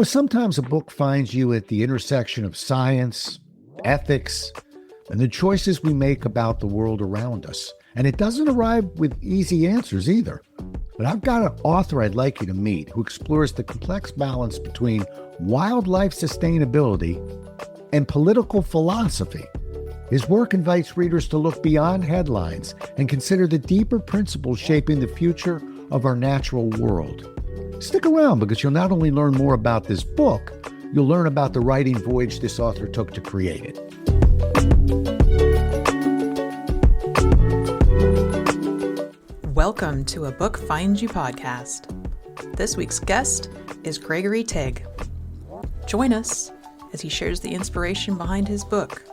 Sometimes a book finds you at the intersection of science, ethics, and the choices we make about the world around us. And it doesn't arrive with easy answers either. But I've got an author I'd like you to meet who explores the complex balance between wildlife sustainability and political philosophy. His work invites readers to look beyond headlines and consider the deeper principles shaping the future of our natural world. Stick around because you'll not only learn more about this book, you'll learn about the writing voyage this author took to create it. Welcome to A Book Finds You podcast. This week's guest is Gregory Tague. Join us as he shares the inspiration behind his book,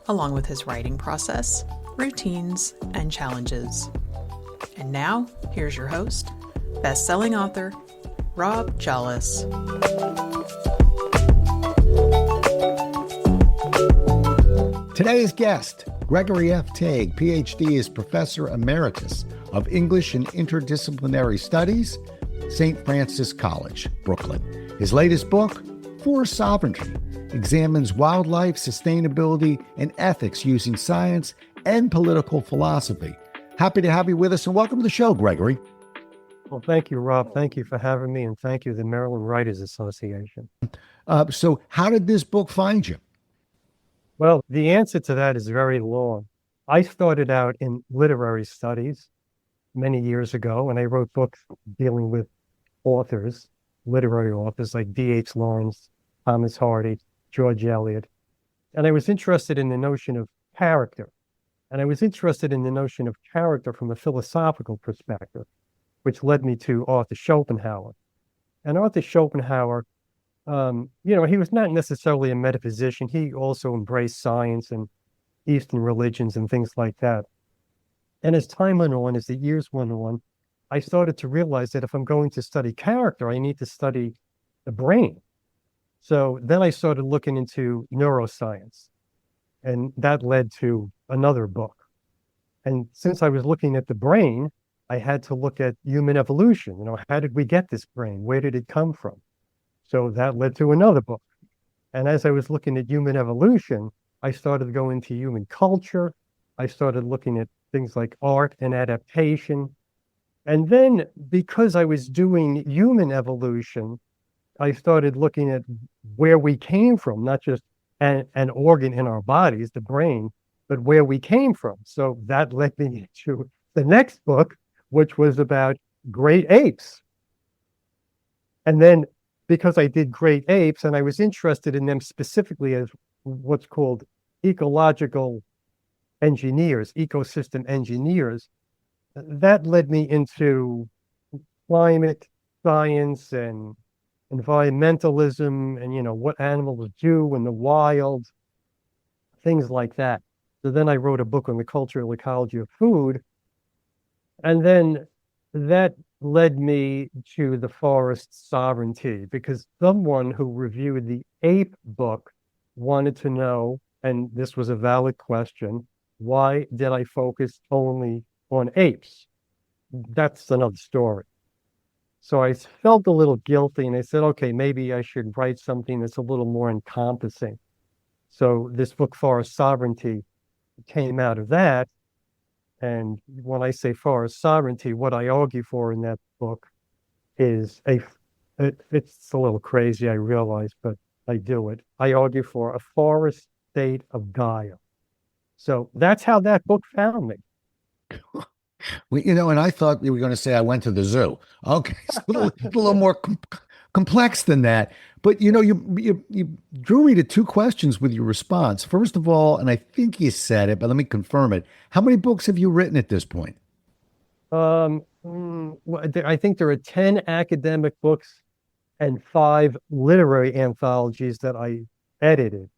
along with his writing process, routines, and challenges. And now, here's your host, best-selling author, Rob Jolles. Today's guest, Gregory F. Tague, PhD, is Professor Emeritus of English and Interdisciplinary Studies, St. Francis College, Brooklyn. His latest book, Forest Sovereignty, examines wildlife, sustainability, and ethics using science and political philosophy. Happy to have you with us, and welcome to the show, Gregory. Well, thank you, Rob. Thank you for having me, and thank you, the Maryland Writers Association. So how did this book find you? Well, the answer to that is very long. I started out in literary studies many years ago, and I wrote books dealing with authors, literary authors like D.H. Lawrence, Thomas Hardy, George Eliot. And I was interested in the notion of character. And I was interested in the notion of character from a philosophical perspective, which led me to Arthur Schopenhauer. And Arthur Schopenhauer, he was not necessarily a metaphysician. He also embraced science and Eastern religions and things like that. And as time went on, as the years went on, I started to realize that if I'm going to study character, I need to study the brain. So then I started looking into neuroscience, and that led to another book. And since I was looking at the brain, I had to look at human evolution. How did we get this brain? Where did it come from? So that led to another book. And as I was looking at human evolution, I started going into human culture. I started looking at things like art and adaptation. And then because I was doing human evolution, I started looking at where we came from, not just an organ in our bodies, the brain, but where we came from. So that led me to the next book, which was about great apes. And then because I did great apes and I was interested in them specifically as what's called ecological engineers, ecosystem engineers, that led me into climate science and environmentalism and, what animals do in the wild, things like that. So then I wrote a book on the cultural ecology of food. And then that led me to the forest sovereignty, because someone who reviewed the ape book wanted to know, and this was a valid question, why did I focus only on apes? That's another story. So I felt a little guilty, and I said, okay, maybe I should write something that's a little more encompassing. So this book, Forest Sovereignty, came out of that. And when I say forest sovereignty, what I argue for in that book is it's a little crazy, I realize, but I do it. I argue for a forest state of Gaia. So that's how that book found me. Well, and I thought you were going to say I went to the zoo. Okay, it's a little more complex than that. But, you drew me to two questions with your response. First of all, and I think you said it, but let me confirm it. How many books have you written at this point? I think there are 10 academic books and 5 literary anthologies that I edited.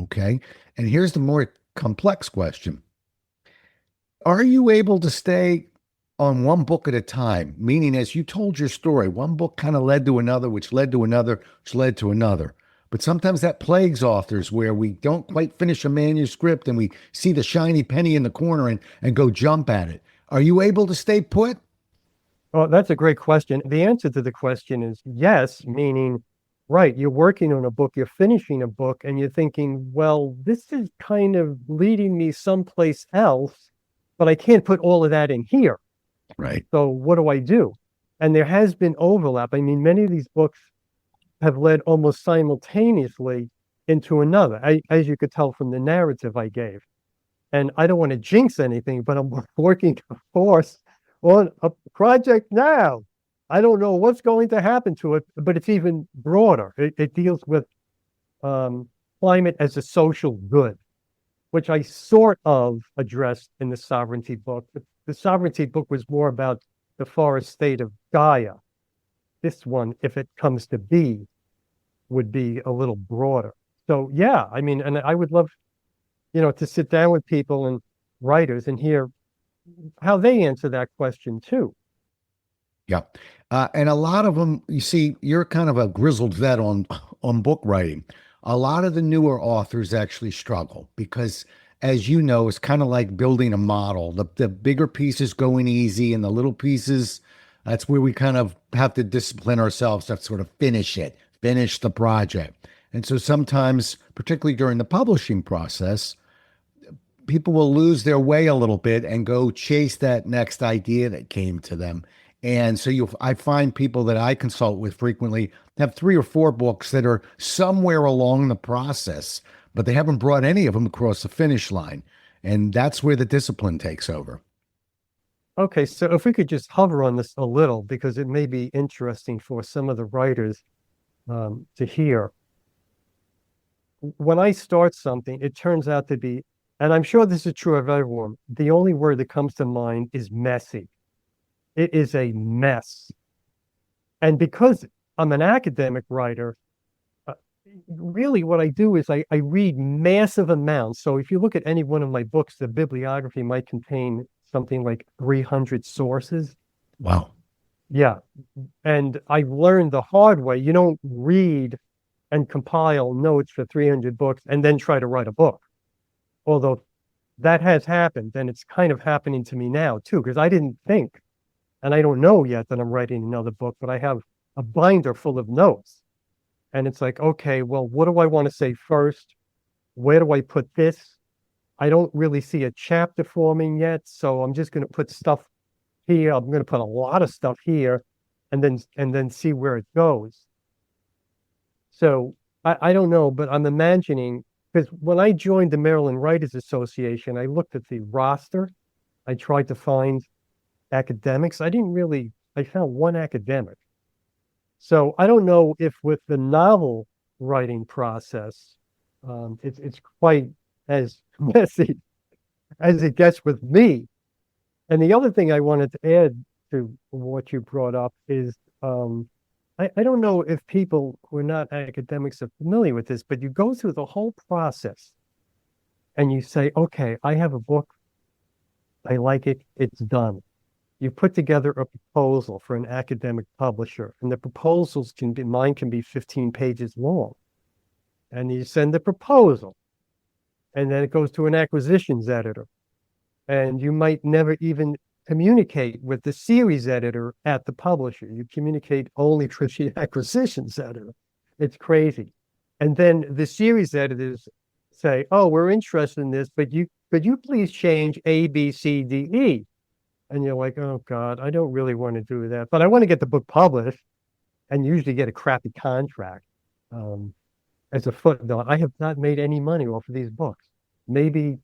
Okay. And here's the more complex question. Are you able to stay on one book at a time? Meaning, as you told your story, one book kind of led to another, which led to another, which led to another. But sometimes that plagues authors where we don't quite finish a manuscript and we see the shiny penny in the corner and go jump at it. Are you able to stay put? Oh, that's a great question. The answer to the question is yes, meaning, right, you're working on a book, you're finishing a book, and you're thinking, well, this is kind of leading me someplace else, but I can't put all of that in here. Right. So what do I do? And there has been overlap. I mean, many of these books have led almost simultaneously into another, as you could tell from the narrative I gave. And I don't want to jinx anything, but I'm working to force on a project now. I don't know what's going to happen to it, but it's even broader. It deals with climate as a social good, which I sort of addressed in the sovereignty book. But the sovereignty book was more about the forest state of Gaia. This one, if it comes to be, would be a little broader. So yeah, I mean, and I would love, to sit down with people and writers and hear how they answer that question too. Yeah. And a lot of them, you see, you're kind of a grizzled vet on book writing. A lot of the newer authors actually struggle because, as you know, it's kind of like building a model. The bigger pieces going easy, and the little pieces, that's where we kind of have to discipline ourselves to sort of finish the project. And so sometimes, particularly during the publishing process, people will lose their way a little bit and go chase that next idea that came to them. And so I find people that I consult with frequently have 3 or 4 books that are somewhere along the process, but they haven't brought any of them across the finish line. And that's where the discipline takes over. Okay, so if we could just hover on this a little, because it may be interesting for some of the writers to hear. When I start something, it turns out to be, and I'm sure this is true of everyone, the only word that comes to mind is messy. It is a mess. And because I'm an academic writer, really what I do is I read massive amounts. So if you look at any one of my books, the bibliography might contain something like 300 sources. Wow. Yeah. And I learned the hard way. You don't read and compile notes for 300 books and then try to write a book. Although that has happened, and it's kind of happening to me now too, because I didn't think, and I don't know yet that I'm writing another book, but I have a binder full of notes. And it's like, okay, well, what do I want to say first? Where do I put this? I don't really see a chapter forming yet, so I'm just going to put stuff here. I'm going to put a lot of stuff here, and then see where it goes. So I don't know, but I'm imagining, because when I joined the Maryland Writers Association, I looked at the roster. I tried to find academics. I found one academic. So I don't know if with the novel writing process, it's quite as messy as it gets with me. And the other thing I wanted to add to what you brought up is, I don't know if people who are not academics are familiar with this, but you go through the whole process and you say, okay, I have a book. I like it. It's done. You put together a proposal for an academic publisher, and the proposals mine can be 15 pages long. And you send the proposal, and then it goes to an acquisitions editor. And you might never even communicate with the series editor at the publisher. You communicate only with the acquisitions editor. It's crazy. And then the series editors say, oh, we're interested in this, but could you please change A, B, C, D, E? And you're like, oh God, I don't really want to do that, but I want to get the book published, and usually get a crappy contract. As a footnote, I have not made any money off of these books. Maybe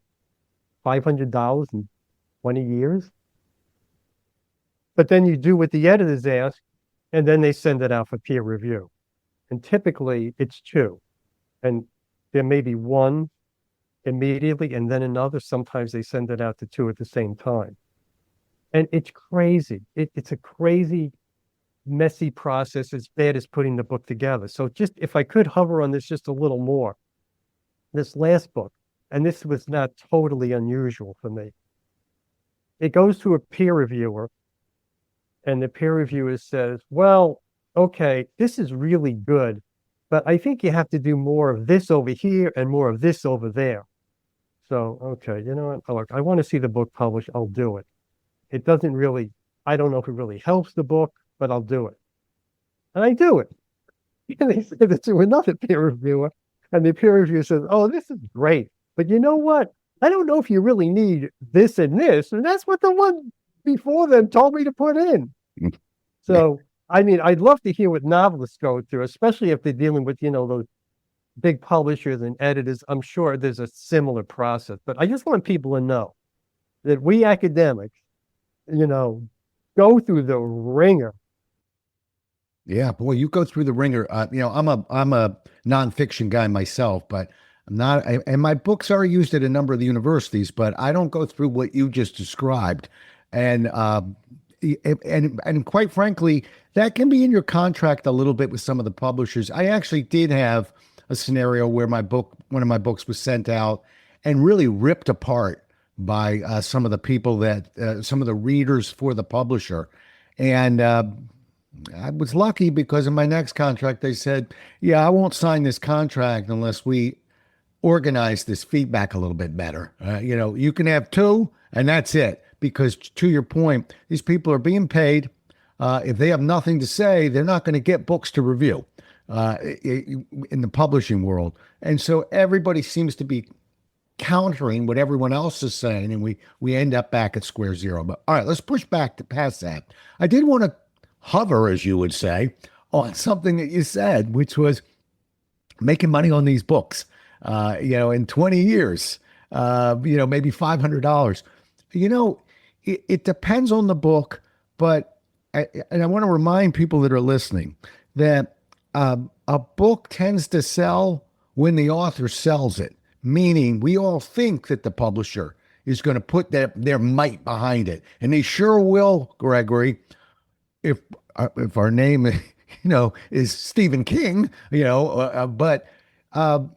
$500 in 20 years. But then you do what the editors ask, and then they send it out for peer review. And typically it's 2. And there may be one immediately and then another. Sometimes they send it out to 2 at the same time. And it's crazy. It's a crazy, messy process, as bad as putting the book together. So just, if I could hover on this just a little more, this last book, and this was not totally unusual for me. It goes to a peer reviewer, and the peer reviewer says, well, okay, this is really good, but I think you have to do more of this over here and more of this over there. So, okay, you know what? Look, I want to see the book published. I'll do it. It doesn't really, I don't know if it really helps the book, but I'll do it. And I do it. And they say that to another peer reviewer, and the peer reviewer says, oh, this is great. But you know what? I don't know if you really need this and this. And that's what the one before them told me to put in. So, I mean, I'd love to hear what novelists go through, especially if they're dealing with, those big publishers and editors. I'm sure there's a similar process. But I just want people to know that we academics, go through the ringer. Yeah, boy, you go through the ringer. I'm a nonfiction guy myself, but I'm not. And my books are used at a number of the universities, but I don't go through what you just described. And quite frankly, that can be in your contract a little bit with some of the publishers. I actually did have a scenario where one of my books was sent out and really ripped apart by some of the people some of the readers for the publisher. And I was lucky because in my next contract, they said, yeah, I won't sign this contract unless we organize this feedback a little bit better. You can have two and that's it. Because to your point, these people are being paid. If they have nothing to say, they're not going to get books to review in the publishing world. And so everybody seems to be countering what everyone else is saying, and we end up back at square zero. But all right, let's push back to past that. I did want to hover, as you would say, on something that you said, which was making money on these books, in 20 years, maybe $500. It depends on the book, but and I want to remind people that are listening that a book tends to sell when the author sells it, meaning we all think that the publisher is going to put their might behind it, and they sure will, Gregory. If our name, is Stephen King, but a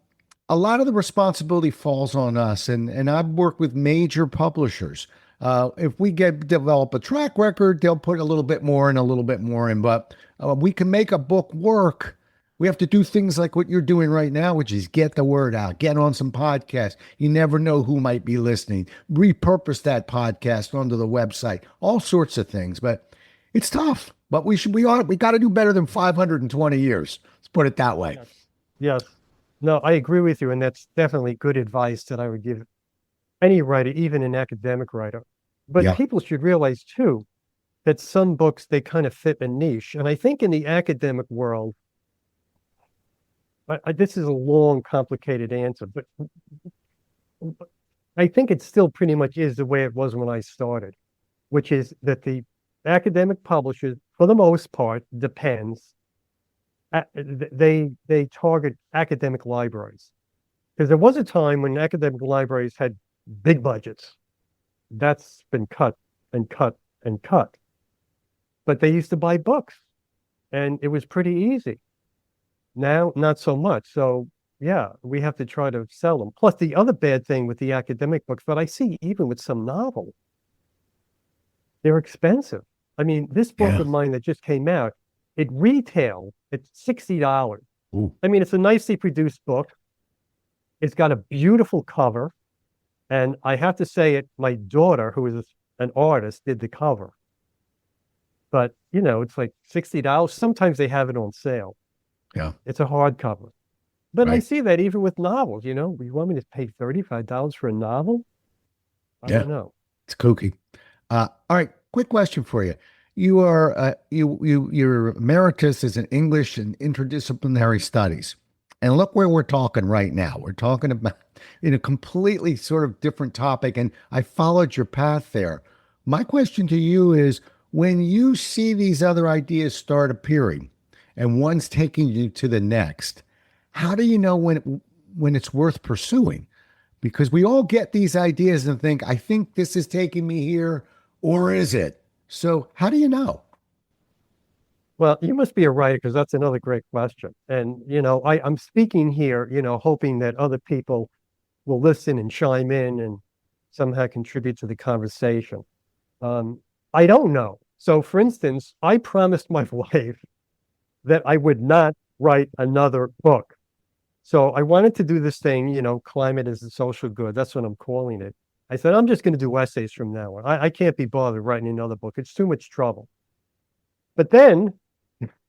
lot of the responsibility falls on us, and I've worked with major publishers. If we develop a track record, they'll put a little bit more and a little bit more in, but we can make a book work. We have to do things like what you're doing right now, which is get the word out, get on some podcasts. You never know who might be listening. Repurpose that podcast onto the website, all sorts of things. But it's tough, but we got to do better than 520 years. Let's put it that way. Yes. No, I agree with you. And that's definitely good advice that I would give any writer, even an academic writer. But people should realize too, that some books, they kind of fit a niche. And I think in the academic world, this is a long, complicated answer, but I think it still pretty much is the way it was when I started, which is that the academic publishers, for the most part, they target academic libraries. Because there was a time when academic libraries had big budgets. That's been cut and cut and cut. But they used to buy books, and it was pretty easy. Now, not so much. So, yeah, we have to try to sell them. Plus, the other bad thing with the academic books that I see, even with some novels, they're expensive. I mean, this book of mine that just came out, it retailed at $60. Ooh. I mean, it's a nicely produced book. It's got a beautiful cover. And I have to say it, my daughter, who is an artist, did the cover. But, it's like $60. Sometimes they have it on sale. Yeah. It's a hardcover. But Right. I see that even with novels, you want me to pay $35 for a novel? I don't know. It's kooky. All right, quick question for you. You are you're emeritus in English and interdisciplinary studies. And look where we're talking right now. We're talking about in a completely sort of different topic, and I followed your path there. My question to you is, when you see these other ideas start appearing and one's taking you to the next, how do you know when it's worth pursuing? Because we all get these ideas and think, I think this is taking me here, or is it? So how do you know? Well, you must be a writer, because that's another great question. And, I'm speaking here, hoping that other people will listen and chime in and somehow contribute to the conversation. I don't know. So, for instance, I promised my wife that I would not write another book. So I wanted to do this thing, climate is a social good. That's what I'm calling it. I said, I'm just going to do essays from now on. I can't be bothered writing another book. It's too much trouble. But then,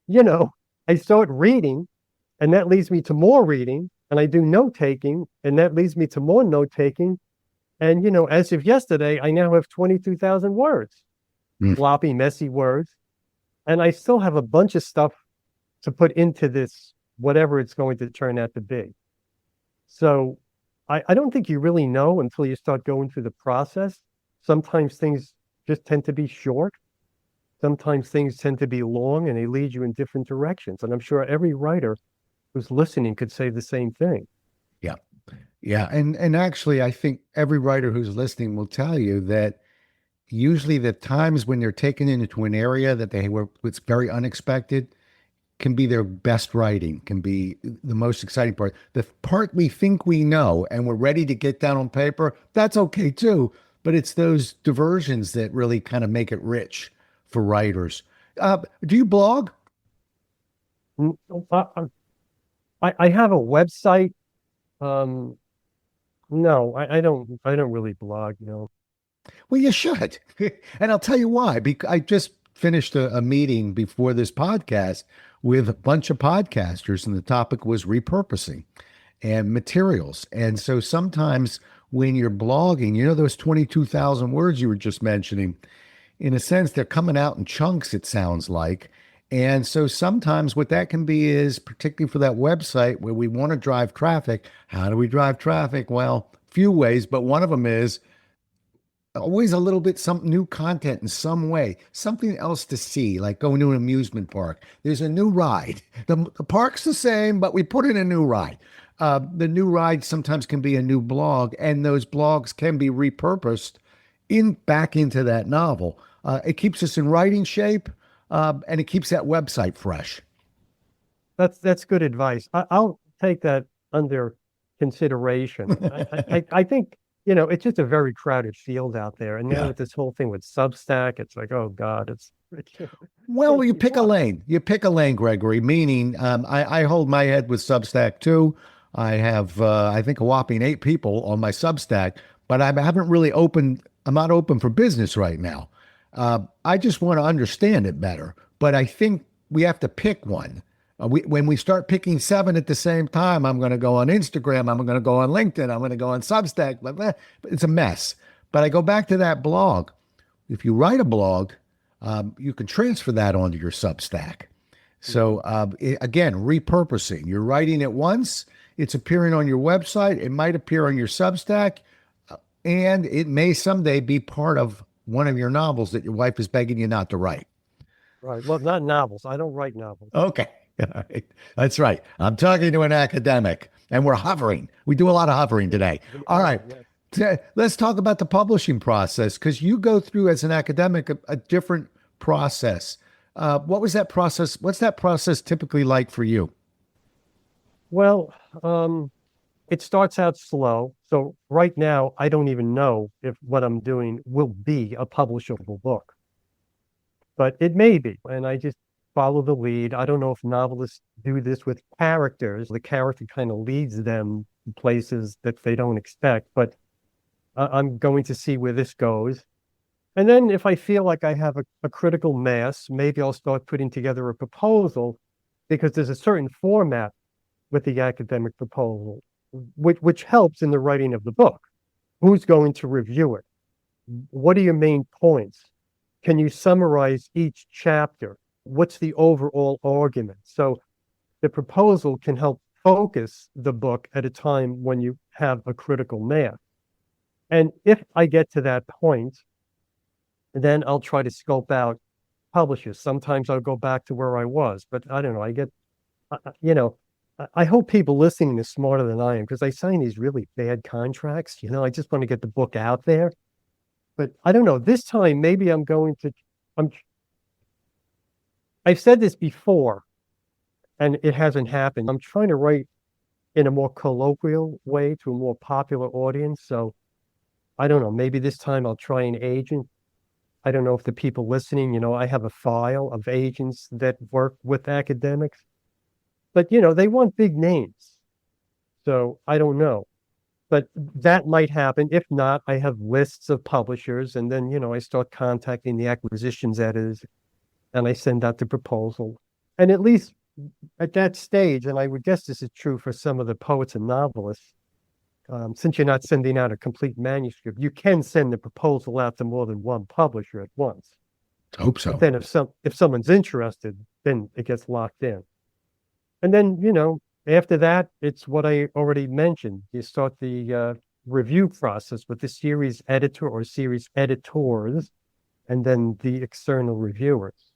you know, I start reading, and that leads me to more reading, and I do note taking, and that leads me to more note taking. And, you know, as of yesterday, I now have 22,000 words, floppy, messy words. And I still have a bunch of stuff to put into this, whatever it's going to turn out to be. So I don't think you really know until you start going through the process. Sometimes things just tend to be short. Sometimes things tend to be long and they lead you in different directions. And I'm sure every writer who's listening could say the same ththing. Yeah. Yeah. And actually, I think every writer who's listening will tell you that usually the times when they're taken into an area that they were, it's very unexpected, can be their best writing, can be the most exciting part. The part we think we know and we're ready to get down on paper, that's okay too. But it's those diversions that really kind of make it rich for writers. Do you blog? I have a website. No, I don't really blog, you know. Well, you should. And I'll tell you why. Because I just finished a meeting before this podcast with a bunch of podcasters, and the topic was repurposing and materials. And so sometimes when you're blogging, you know, those 22,000 words you were just mentioning, in a sense, they're coming out in chunks, it sounds like. And so sometimes what that can be is, particularly for that website where we want to drive traffic, how do we drive traffic? Well, few ways, but one of them is always a little bit some new content in some way, something else to see, like going to an amusement park. There's a new ride. The park's the same, but we put in a new ride. The new ride sometimes can be a new blog, and those blogs can be repurposed back into that novel. It keeps us in writing shape, and it keeps that website fresh. That's good advice. I'll take that under consideration. I think, you know, it's just a very crowded field out there. And now with this whole thing with Substack, it's like, oh God, it's well, you pick a lane. You pick a lane, Gregory, meaning I hold my head with Substack too. I have, I think, a whopping 8 people on my Substack, but I haven't really opened, I'm not open for business right now. I just want to understand it better, but I think we have to pick one. When we start picking 7 at the same time, I'm going to go on Instagram, I'm going to go on LinkedIn, I'm going to go on Substack, blah, blah. It's a mess. But I go back to that blog. If you write a blog, you can transfer that onto your Substack. So again, repurposing. You're writing it once, it's appearing on your website, it might appear on your Substack, and it may someday be part of one of your novels that your wife is begging you not to write. Right. Well, not novels. I don't write novels. Okay. All right. That's right. I'm talking to an academic, and we're hovering. We do a lot of hovering today. All right. Let's talk about the publishing process, because you go through as an academic a different process. What was that process? What's that process typically like for you? Well, it starts out slow. So right now, I don't even know if what I'm doing will be a publishable book, but it may be. And I just follow the lead. I don't know if novelists do this with characters. The character kind of leads them to places that they don't expect, but I'm going to see where this goes. And then if I feel like I have a critical mass, maybe I'll start putting together a proposal, because there's a certain format with the academic proposal, which helps in the writing of the book. Who's going to review it? What are your main points? Can you summarize each chapter? What's the overall argument? So the proposal can help focus the book at a time when you have a critical mass. And if I get to that point, then I'll try to scope out publishers. Sometimes I'll go back to where I was, but I don't know. I hope people listening is smarter than I am, because I sign these really bad contracts. I just want to get the book out there. But I don't know. This time, maybe I've said this before, and it hasn't happened. I'm trying to write in a more colloquial way to a more popular audience. So I don't know. Maybe this time I'll try an agent. I don't know if the people listening, I have a file of agents that work with academics, but they want big names. So I don't know. But that might happen. If not, I have lists of publishers, and then, I start contacting the acquisitions editors, and I send out the proposal. And at least at that stage, and I would guess this is true for some of the poets and novelists, since you're not sending out a complete manuscript, you can send the proposal out to more than one publisher at once. Hope so. But then if someone's interested, then it gets locked in. And then, after that, it's what I already mentioned. You start the review process with the series editor or series editors, and then the external reviewers.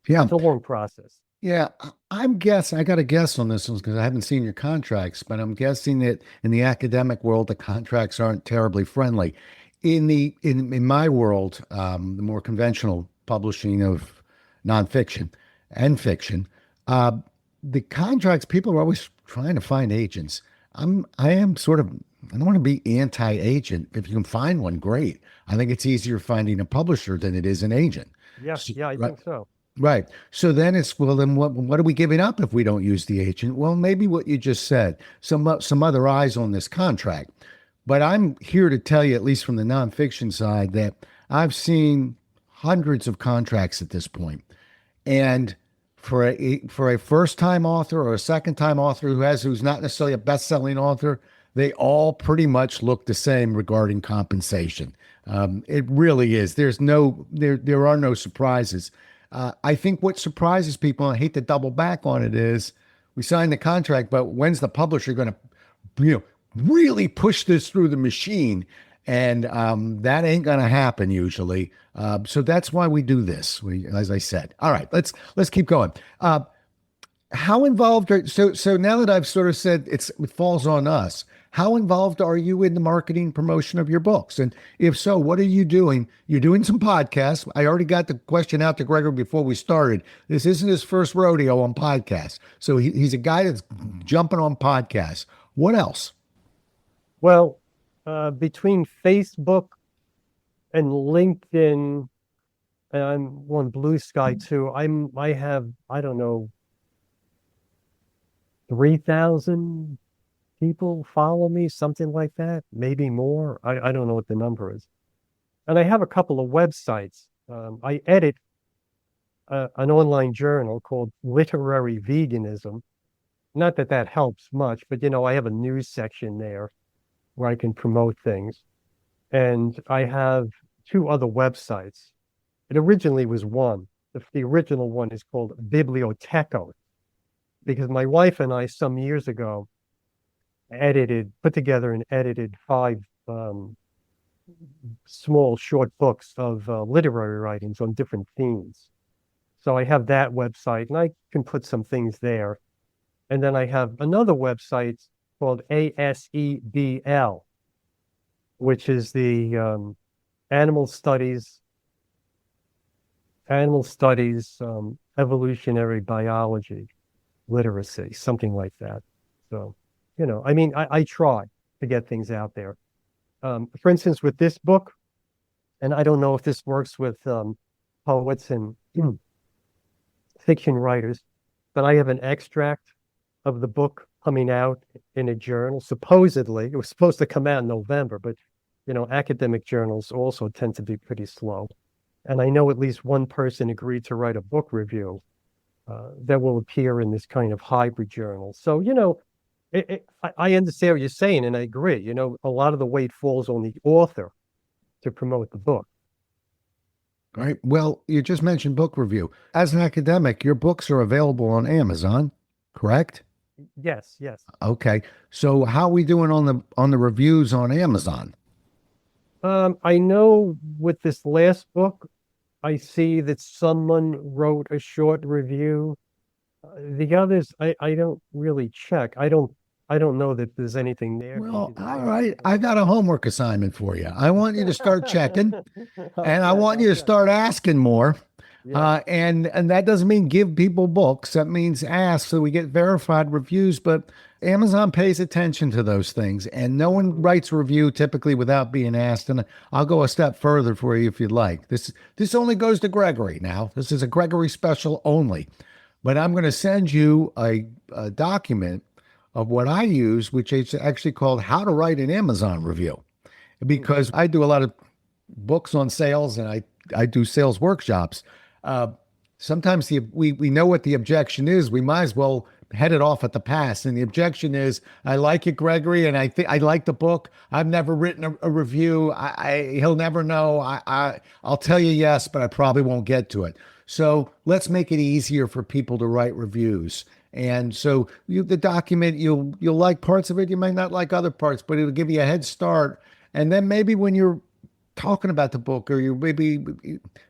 Yeah. It's a long process. Yeah, I got to guess on this one because I haven't seen your contracts, but I'm guessing that in the academic world, the contracts aren't terribly friendly. In my world, the more conventional publishing of nonfiction and fiction, the contracts, people are always trying to find agents. I don't want to be anti-agent. If you can find one, great. I think it's easier finding a publisher than it is an agent. Yeah, I think so. Right. So then then what are we giving up if we don't use the agent? Well, maybe what you just said, some other eyes on this contract. But I'm here to tell you, at least from the nonfiction side, that I've seen hundreds of contracts at this point. And for a first-time author or a second-time author who's not necessarily a best-selling author, they all pretty much look the same regarding compensation. It really is. There are no surprises. I think what surprises people, and I hate to double back on it, is we signed the contract, but when's the publisher going to, really push this through the machine? And that ain't going to happen usually. So that's why we do this. As I said. All right, let's keep going. How involved so now that I've sort of said it falls on us, how involved are you in the marketing promotion of your books? And if so, what are you doing? You're doing some podcasts. I already got the question out to Gregory before we started. This isn't his first rodeo on podcasts. So he's a guy that's jumping on podcasts. What else? Well, between Facebook and LinkedIn, and I'm on Blue Sky too, I have, I don't know, 3,000 people follow me, something like that, maybe more. I don't know what the number is. And I have a couple of websites. I edit an online journal called Literary Veganism. Not that that helps much, but I have a news section there where I can promote things. And I have 2 other websites. It originally was one. The original one is called Biblioteco, because my wife and I, some years ago, put together and edited 5 small short books of literary writings on different themes. So I have that website, and I can put some things there. And then I have another website called ASEBL, which is the Animal Studies, Evolutionary Biology Literacy, something like that. So, I try to get things out there. For instance, with this book, and I don't know if this works with poets and fiction writers, but I have an extract of the book coming out in a journal. Supposedly, it was supposed to come out in November, but academic journals also tend to be pretty slow. And I know at least one person agreed to write a book review that will appear in this kind of hybrid journal. So, I understand what you're saying, and I agree. A lot of the weight falls on the author to promote the book. All right. Well, you just mentioned book review. As an academic, your books are available on Amazon, correct? Yes. Okay. So how are we doing on the reviews on Amazon? I know with this last book, I see that someone wrote a short review. The others, I don't really check. I don't know that there's anything there. Well, all right. I got a homework assignment for you. I want you to start checking, and I want you to start asking more. Yeah. And that doesn't mean give people books. That means ask so we get verified reviews. But Amazon pays attention to those things, and no one writes a review typically without being asked. And I'll go a step further for you if you'd like. This only goes to Gregory now. This is a Gregory special only. But I'm going to send you a document of what I use, which is actually called How to Write an Amazon Review, because I do a lot of books on sales and I do sales workshops. Uh, Sometimes we know what the objection is. We might as well head it off at the pass. And the objection is, I like it, Gregory, and I think I like the book. I've never written a review. He'll never know. I'll tell you yes, but I probably won't get to it. So let's make it easier for people to write reviews. And so the document, you'll like parts of it. You might not like other parts, but it'll give you a head start. And then maybe when you're talking about the book, or maybe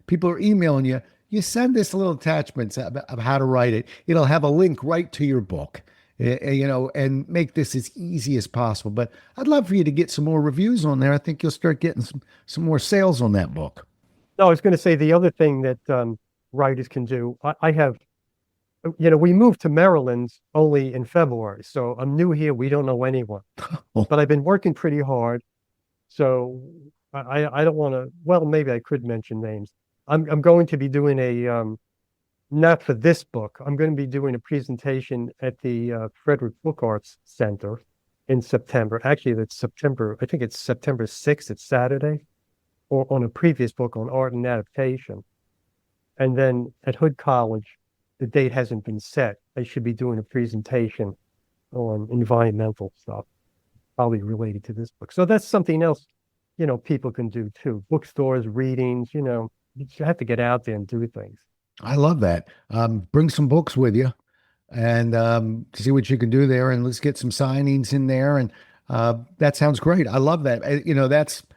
people are emailing you, you send this little attachments of how to write it. It'll have a link right to your book, and make this as easy as possible. But I'd love for you to get some more reviews on there. I think you'll start getting some more sales on that book. No, I was going to say the other thing that writers can do. I have, we moved to Maryland only in February, so I'm new here. We don't know anyone, but I've been working pretty hard. So I don't want to. Well, maybe I could mention names. I'm going to be doing not for this book. I'm going to be doing a presentation at the Frederick Book Arts Center in September. Actually, that's September. I think it's September 6th. It's Saturday, or on a previous book on art and adaptation. And then at Hood College, the date hasn't been set. I should be doing a presentation on environmental stuff, probably related to this book. So that's something else, people can do too. Bookstores, readings, you have to get out there and do things. I love that. Bring some books with you and see what you can do there. And let's get some signings in there. And that sounds great. I love that.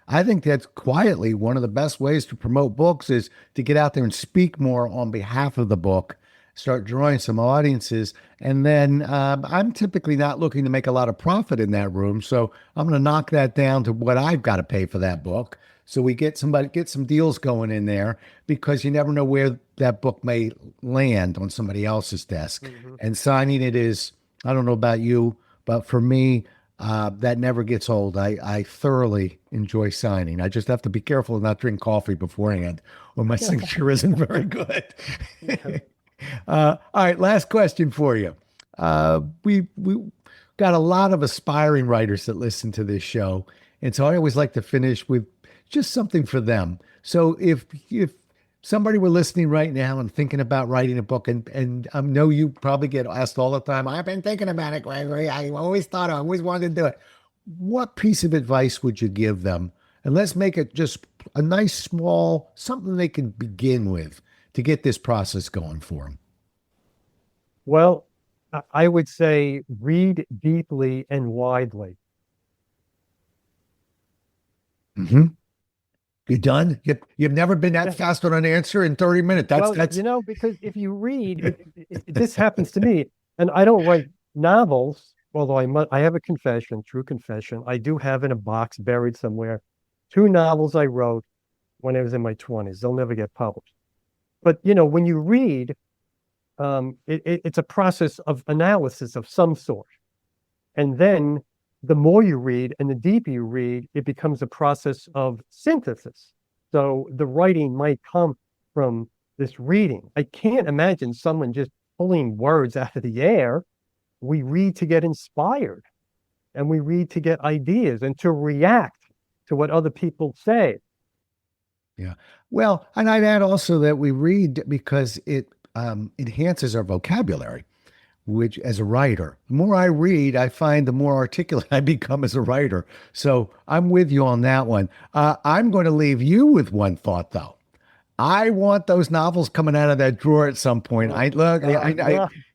I think that's quietly one of the best ways to promote books is to get out there and speak more on behalf of the book, start drawing some audiences. And then I'm typically not looking to make a lot of profit in that room. So I'm going to knock that down to what I've got to pay for that book. So we get some deals going in there, because you never know where that book may land on somebody else's desk. Mm-hmm. And signing it is, I don't know about you, but for me, that never gets old. I thoroughly enjoy signing. I just have to be careful and not drink coffee beforehand, or my signature isn't very good. All right, last question for you. We got a lot of aspiring writers that listen to this show, and so I always like to finish with just something for them. So if somebody were listening right now and thinking about writing a book, and I know you probably get asked all the time, I've been thinking about it, Gregory. I always wanted to do it. What piece of advice would you give them? And let's make it just a nice, small, something they can begin with to get this process going for them. Well, I would say read deeply and widely. Mm-hmm. You done? You've never been that fast on an answer in 30 minutes. That's because if you read, this happens to me, and I don't write novels, although I have a confession, true confession. I do have in a box buried somewhere 2 novels I wrote when I was in my 20s. They'll never get published. But, when you read, it's a process of analysis of some sort. And then the more you read and the deeper you read, it becomes a process of synthesis. So the writing might come from this reading. I can't imagine someone just pulling words out of the air. We read to get inspired, and we read to get ideas and to react to what other people say. Yeah. Well, and I'd add also that we read because it enhances our vocabulary, which as a writer, the more I read, I find the more articulate I become as a writer. So I'm with you on that one. I'm going to leave you with one thought, though. I want those novels coming out of that drawer at some point.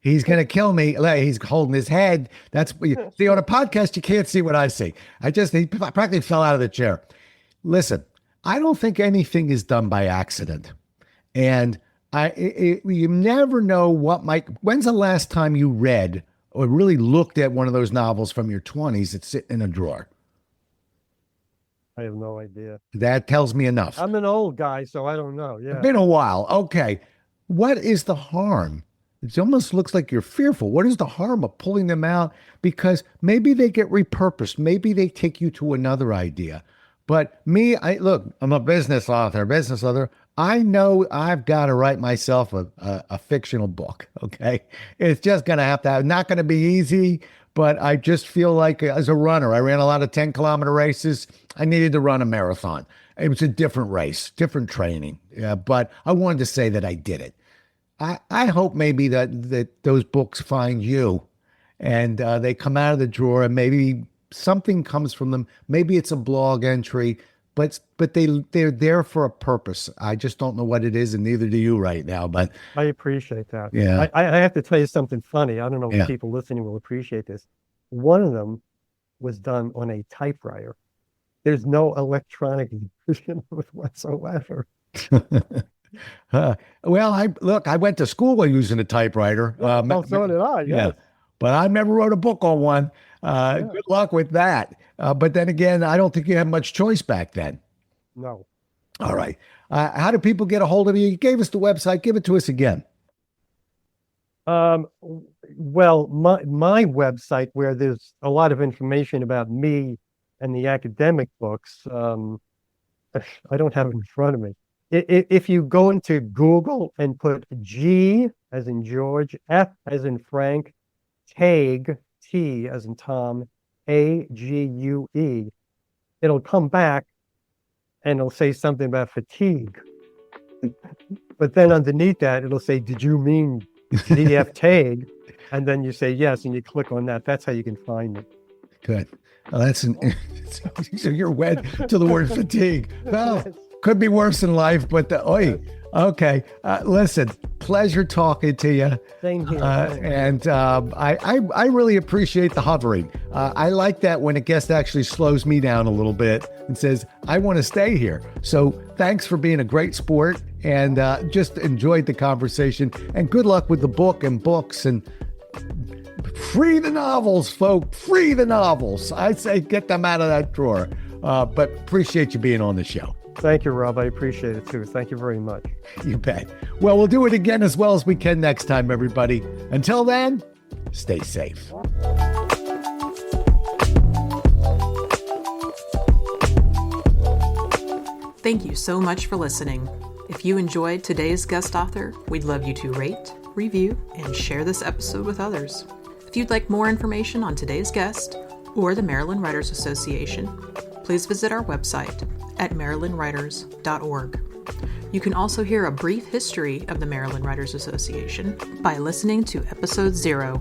He's going to kill me. He's holding his head. That's see, on a podcast, you can't see what I see. He practically fell out of the chair. Listen, I don't think anything is done by accident. And you never know when's the last time you read or really looked at one of those novels from your 20s that's sitting in a drawer? I have no idea. That tells me enough. I'm an old guy, so I don't know. Yeah. It's been a while. Okay. What is the harm? It almost looks like you're fearful. What is the harm of pulling them out? Because maybe they get repurposed. Maybe they take you to another idea. But me, I'm a business author. I know I've got to write myself a fictional book. Okay. It's just going to not going to be easy, but I just feel like as a runner, I ran a lot of 10-kilometer races. I needed to run a marathon. It was a different race, different training. But I wanted to say that I did it. I hope maybe that those books find you and they come out of the drawer and maybe something comes from them. Maybe it's a blog entry, but they're there for a purpose. I just don't know what it is, and neither do you right now. But I appreciate that. yeah, I have to tell you something funny. I don't know if Yeah. people listening will appreciate this. One of them was done on a typewriter. There's no electronic version of it whatsoever. Well, I went to school using a typewriter. Oh, so did I. Yeah, Yes. but I never wrote a book on one. Good luck with that. But then again, I don't think you had much choice back then. No. All right. How do people get a hold of you? You gave us the website. Give it to us again. Well, my website, where there's a lot of information about me and the academic books, I don't have it in front of me. If you go into Google and put G as in George, F as in Frank, Tague, T as in Tom, AGUE, it'll come back and it'll say something about fatigue. But then underneath that, it'll say, "Did you mean GF Tague?" And then you say yes, and you click on that. That's how you can find it. Good. Well, so you're wed to the word fatigue. Well, could be worse in life, but okay. Listen, pleasure talking to you. Same here. And I really appreciate the hovering. I like that when a guest actually slows me down a little bit and says, "I want to stay here." So thanks for being a great sport, and just enjoyed the conversation. And good luck with the book and books, and free the novels, folks. Free the novels. I say get them out of that drawer. But appreciate you being on the show. Thank you, Rob. I appreciate it too. Thank you very much. You bet. Well, we'll do it again as well as we can next time, everybody. Until then, stay safe. Thank you so much for listening. If you enjoyed today's guest author, we'd love you to rate, review, and share this episode with others. If you'd like more information on today's guest or the Maryland Writers Association, please visit our website at marylandwriters.org. You can also hear a brief history of the Maryland Writers Association by listening to Episode 0,